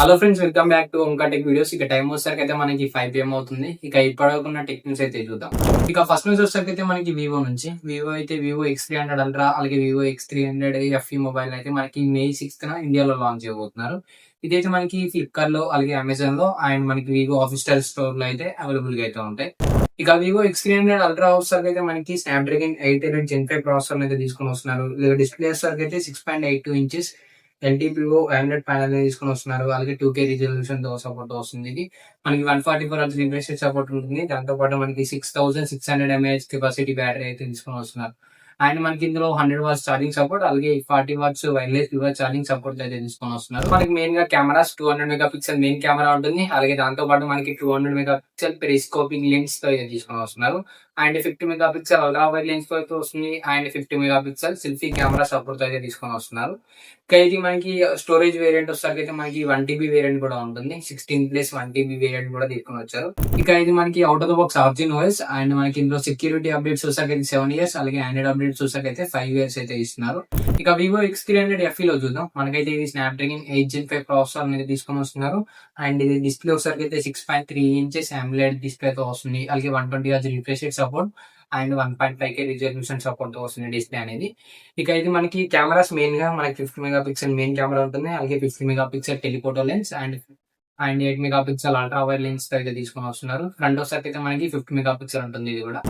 Hello friends, welcome back to ఓంకా tech videos. ఇక time వచ్చేసరికి అయితే మనకి 5 PM అవుతుంది. ఇక ఇప్పటికున్న టెక్ న్యూస్ అయితే చూద్దాం. ఇక ఫస్ట్ న్యూస్ వచ్చేసరికి అయితే మనకి వివో నుంచి వివో X300 అల్ట్రా అలాగే వివో X300 FE మొబైల్ అయితే మనకి మే 6th ఇండియాలో లాంచ్ చేయబోతున్నారు. ఇదైతే మనకి ఫ్లిప్కార్ట్ లో అలాగే అమెజాన్ లో అండ్ మనకి వివో ఆఫీషియల్ స్టోర్ లో అయితే అవైలబుల్ గా అయితే ఉంటాయి. ఇక వివో X300 అల్ట్రా వచ్చేసరికి అయితే మనకి స్నాప్డ్రాగన్ 8 Gen 5 ప్రాసెసర్ అయితే తీసుకొని వస్తున్నారు. డిస్ప్లే వచ్చేసరికి అయితే 6.82 inches ఎల్టీపీఓ ఆండ్రాయిడ్ ప్యానల్ తీసుకొని వస్తున్నారు. అలాగే 2K రిజల్యూషన్ తో సపోర్ట్ వస్తుంది. ఇది మనకి 144 Hz రిఫ్రెష్ సపోర్ట్ ఉంటుంది. దాంతో పాటు మనకి 6600 mAh కెపాసిటీ బ్యాటరీ అయితే తీసుకొని వస్తున్నారు. అండ్ మనకి ఇందులో 100 watts ఛార్జింగ్ సపోర్ట్ అలాగే 40 watts wireless reverse charging support అయితే తీసుకొని వస్తున్నారు. మనకి మెయిన్ గా కెమెరాస్ 200 మెగాపిక్సెల్ మెయిన్ కెమెరా ఉంటుంది. అలాగే దాంతో పాటు మనకి 200 మెగాపిక్సెల్ పెరిస్కోపిక్ లెన్స్ తో అయితే తీసుకొని వస్తున్నారు. And 50 megapixel ultra wide lens తో అయితే వస్తుంది. And 50 megapixel selfie camera support అయితే తీసుకొని వస్తున్నారు. ఇంకా ఇది మనకి స్టోరేజ్ వేరియంట్ వచ్చేసరికి అయితే మనకి 1 TB వేరియంట్ కూడా ఉంటుంది. 16+1 TB వేరియంట్ కూడా తీసుకొని వచ్చారు. ఇక ఇది మనకి out of the box ఆర్జిన్ OS and మనకి ఇందులో సెక్యూరిటీ అప్డేట్స్ వచ్చేసరికి అయితే 7 years అలాగే ఆండ్రాయిడ్ అప్డేట్స్ వచ్చేసరికి అయితే 5 years అయితే ఇస్తున్నారు. ఇక వివో X300 FE లో చూద్దాం. మనకైతే ఇది స్నాప్డ్రాగన్ 8 Gen 5 ప్రాసెసర్ అనేది తీసుకొని వస్తున్నారు. అండ్ ఇది డిస్ప్లే వచ్చేసరికి అయితే 6.3 inches AMOLED డిస్ప్లే తో వస్తుంది. అలాగే 120 Hz refresh rate support and 1.5K resolution support తో వస్తుంది డిస్ప్లే అనేది. ఇక ఇది మనకి కెమెరాస్ మెయిన్ గా మనకి 50 మెగాపిక్సెల్ మెయిన్ కెమెరా ఉంటుంది. అలాగే 50 megapixel telephoto lens and 8 megapixel ultra wide lens తో అయితే తీసుకొని వస్తున్నారు. ఫ్రంట్ వచ్చేసరికి అయితే మనకి 50 మెగాపిక్సెల్ ఉంటుంది ఇది కూడా.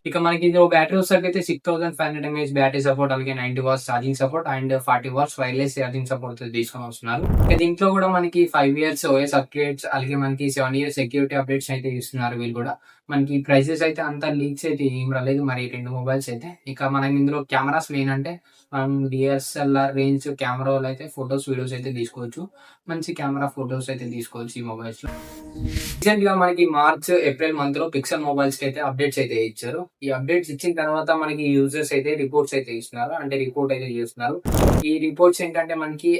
ఇక మనకి ఇది బ్యాటరీ వచ్చేసరికి అయితే 6500 mAh బ్యాటరీ సపోర్ట్ అలాగే 90 watts charging support and 40 watts wireless charging support తీసుకొని వస్తున్నారు. ఇక దీంట్లో కూడా మనకి 5 years OS అప్డేట్స్ అలాగే మనకి 7 years సెక్యూరిటీ అప్డేట్స్ అయితే ఇస్తున్నారు వీళ్ళు కూడా. మనకి ప్రైసెస్ అయితే అంత లీక్స్ అయితే ఏం రాలేదు మరి రెండు మొబైల్స్ అయితే. ఇక మనం ఇందులో కెమెరాస్ మెయిన్ అంటే మనం డిఎస్ఎల్ఆర్ రేంజ్ కెమెరాలో అయితే ఫొటోస్ వీడియోస్ అయితే తీసుకోవచ్చు. మంచి కెమెరా ఫొటోస్ అయితే తీసుకోవచ్చు ఈ మొబైల్స్ లో. రీసెంట్ గా మనకి మార్చ్ ఏప్రిల్ మంత్ లో పిక్సెల్ మొబైల్స్ కి అయితే అప్డేట్స్ అయితే ఇచ్చారు. ఈ అప్డేట్స్ ఇచ్చిన తర్వాత మనకి యూజర్స్ అయితే రిపోర్ట్స్ అయితే ఇస్తున్నారు. అంటే రిపోర్ట్ అయితే చేస్తున్నారు. ఈ రిపోర్ట్స్ ఏంటంటే మనకి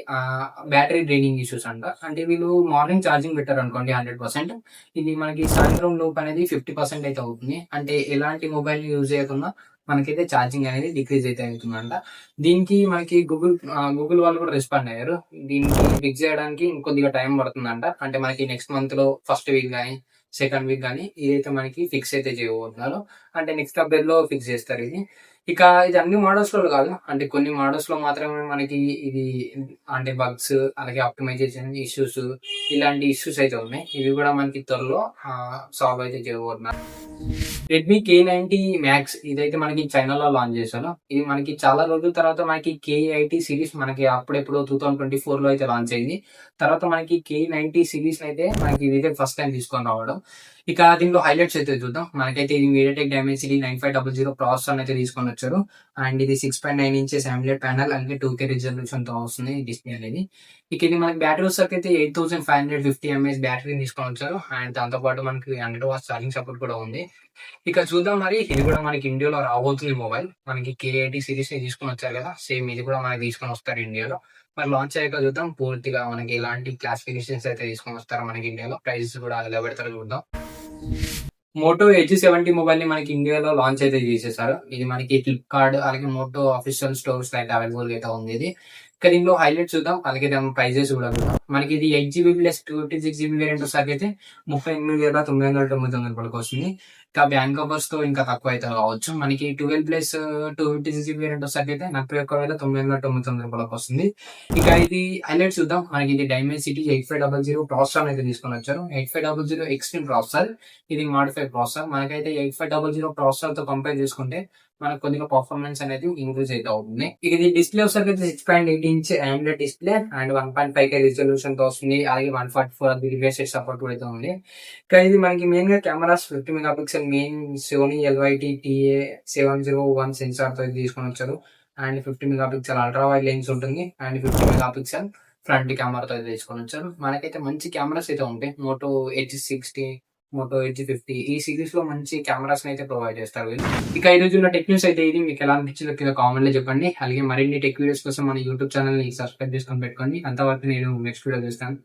బ్యాటరీ డ్రైనింగ్ ఇష్యూస్ అంట. అంటే వీళ్ళు మార్నింగ్ ఛార్జింగ్ పెట్టారు అనుకోండి 100%, ఇది మనకి సాయంత్రం లోపు అనేది 50% అయితే అవుతుంది. అంటే ఎలాంటి మొబైల్ యూజ్ చేయకుండా మనకైతే ఛార్జింగ్ అనేది డిక్రీజ్ అయితే అవుతుందంట. దీనికి మనకి గూగుల్ వాళ్ళు కూడా రెస్పాండ్ అయ్యారు. దీనికి ఫిక్స్ చేయడానికి ఇంకొద్దిగా టైం పడుతుందంట. అంటే మనకి నెక్స్ట్ మంత్ లో ఫస్ట్ వీక్ కానీ సెకండ్ వీక్ కానీ ఇదైతే మనకి ఫిక్స్ అయితే చేయబోతున్నారు. అంటే నెక్స్ట్ అప్డేట్ లో ఫిక్స్ చేస్తారు ఇది. ఇక ఇది అన్ని మోడల్స్ లో కాదు, అంటే కొన్ని మోడల్స్ లో మాత్రమే మనకి ఇది అంటే బగ్స్ అలాగే ఆప్టిమైజేషన్ ఇష్యూస్ ఇలాంటి ఇష్యూస్ అయితే ఉన్నాయి. ఇవి కూడా మనకి త్వరలో సాల్వ్ అయితే చేయబోతున్నారు. రెడ్మీ K90 Max ఇదైతే మనకి చైనాలో లాంచ్ చేశారు. ఇది మనకి చాలా రోజుల తర్వాత మనకి K80 సిరీస్ మనకి అప్పుడెప్పుడు 2024 లో అయితే లాంచ్ అయింది. తర్వాత మనకి K90 సిరీస్ అయితే మనకి ఇదైతే ఫస్ట్ టైం తీసుకొని రావడం. ఇక దీంట్లో హైలైట్స్ అయితే చూద్దాం. మనకైతే ఇది MediaTek Dimensity 9500 ప్రాసెసర్ అయితే తీసుకొని వచ్చారు. అండ్ ఇది 6.9 inches AMOLED ప్యానల్ అలాగే 2K రిజల్యూషన్ తో వస్తుంది డిస్ప్లే అనేది. ఇక ఇది మనకి బ్యాటరీ వచ్చేసరికి అయితే 8550 mAh బ్యాటరీని తీసుకొని వచ్చారు. అండ్ దాంతో పాటు మనకి 100 watts ఛార్జింగ్ సపోర్ట్ కూడా ఉంది. ఇక చూద్దాం మరి ఇది కూడా మనకి ఇండియాలో రాబోతుంది మొబైల్. మనకి K80 సిరీస్ ని తీసుకొని వచ్చారు కదా, సేమ్ ఇది కూడా మనకి తీసుకొని వస్తారు ఇండియాలో. మరి లాంచ్ అయ్యాక చూద్దాం పూర్తిగా మనకి ఎలాంటి క్లాసిఫికేషన్స్ అయితే తీసుకొని వస్తారో మనకి ఇండియాలో. ప్రైసెస్ కూడా ఎలా పెడతారో చూద్దాం. మోటో Edge 70 మొబైల్ ని మనకి ఇండియాలో లాంచ్ అయితే చేసేసారు. ఇది మనకి ఫ్లిప్కార్ట్ అలాగే మోటో ఆఫీషియల్ స్టోర్స్ అయితే అవైలబుల్ అయితే ఉంది ఇది. ఇక దీనిలో హైలైట్ చూద్దాం అలాగే దాని ప్రైజెస్ కూడా చూద్దాం. మనకి ఇది 8GB ప్లస్ 256GB వేరియంట్ వచ్చేసరికి అయితే 38,999 వస్తుంది. ఇంకా బ్యాంక్ కవర్స్ తో ఇంకా తక్కువ అయితే కావచ్చు. మనకి 12+ 256GB వేరియంట్ వచ్చేసరికి అయితే 41,999 వస్తుంది. ఇక ఇది హైలైట్ చూద్దాం. మనకి ఇది Dimensity 8500 ప్రాసెసర్ అయితే తీసుకొని వచ్చారు. 8500 ఎక్స్ట్రీమ్ ప్రాసెసర్, ఇది మాడిఫైడ్ ప్రాసెసర్. మనకైతే 8500 ప్రాసెసర్ తో కంపేర్ చేసుకుంటే మనకు కొద్దిగా పర్ఫార్మెన్స్ అనేది ఇంక్రీజ్ అయితే అవుతుంది. ఇక ఇది డిస్ప్లే వచ్చేసరికి 6.8 inch AMOLED display and 1.5K resolution తో వస్తుంది. అలాగే 144 Hz రిఫ్రెష్ రేట్ సపోర్ట్ కూడా అయితే ఉంది. ఇక ఇది మనకి మెయిన్ గా cameras 50 megapixel main Sony LYT TA701 sensor తో తీసుకొని వచ్చారు. And 50 megapixel ultra wide lens ఉంటుంది. అండ్ 50 మెగాపిక్సెల్ ఫ్రంట్ కెమెరాతో అయితే తీసుకొని వచ్చారు. మనకైతే మంచి కెమెరాస్ అయితే ఉంటాయి. Moto Edge 60 Moto Edge 50 ఈ సిరీస్ లో మంచి కెమెరాస్ అయితే ప్రొవైడ్ చేస్తారు వీళ్ళు. ఇక ఈ రోజు ఉన్న టెక్ న్యూస్ అయితే ఇది. మీకు ఎలా అనిపించిందో కింద కామెంట్ లో చెప్పండి. అలాగే మరిన్ని టెక్ వీడియోస్ కోసం మన యూట్యూబ్ ఛానల్ ని సబ్స్క్రైబ్ చేసుకొని పెట్టుకోండి. అంతవరకు నేను నెక్స్ట్ వీడియో చేస్తాను.